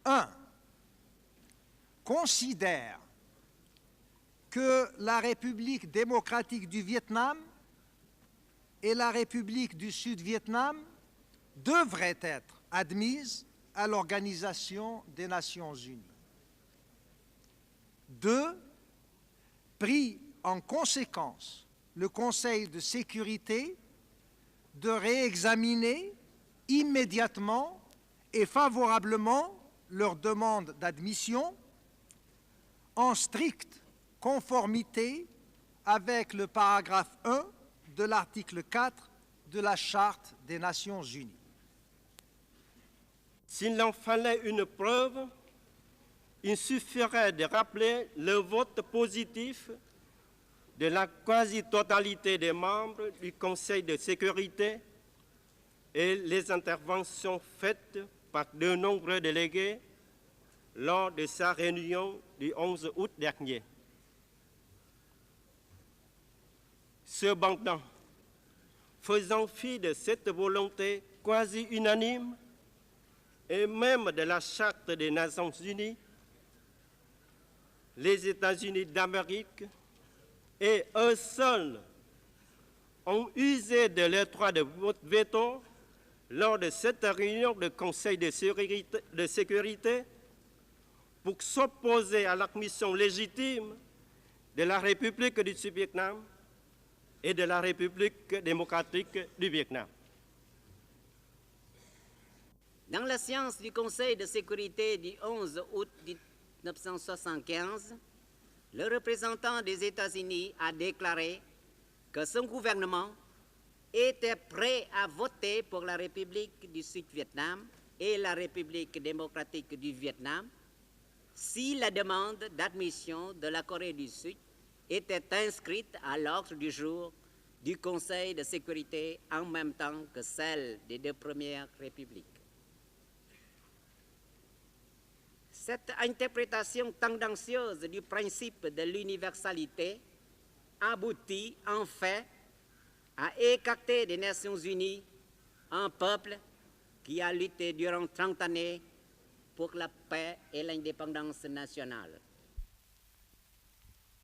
1. Considère que la République démocratique du Vietnam et la République du Sud-Vietnam devraient être admises à l'Organisation des Nations Unies. 2. Pris en conséquence le Conseil de sécurité de réexaminer immédiatement et favorablement leur demande d'admission en stricte conformité avec le paragraphe 1 de l'article 4 de la Charte des Nations Unies. S'il en fallait une preuve, il suffirait de rappeler le vote positif de la quasi-totalité des membres du Conseil de sécurité et les interventions faites par de nombreux délégués lors de sa réunion du 11 août dernier. Cependant, faisant fi de cette volonté quasi unanime et même de la Charte des Nations Unies, les États-Unis d'Amérique et eux seuls ont usé de leur droit de veto lors de cette réunion du Conseil de sécurité pour s'opposer à l'admission légitime de la République du Sud-Vietnam et de la République démocratique du Vietnam. Dans la séance du Conseil de sécurité du 11 août 1975, le représentant des États-Unis a déclaré que son gouvernement était prêt à voter pour la République du Sud-Vietnam et la République démocratique du Vietnam si la demande d'admission de la Corée du Sud était inscrite à l'ordre du jour du Conseil de sécurité en même temps que celle des deux premières républiques. Cette interprétation tendancieuse du principe de l'universalité aboutit en fait à écarter des Nations Unies un peuple qui a lutté durant 30 années pour la paix et l'indépendance nationale.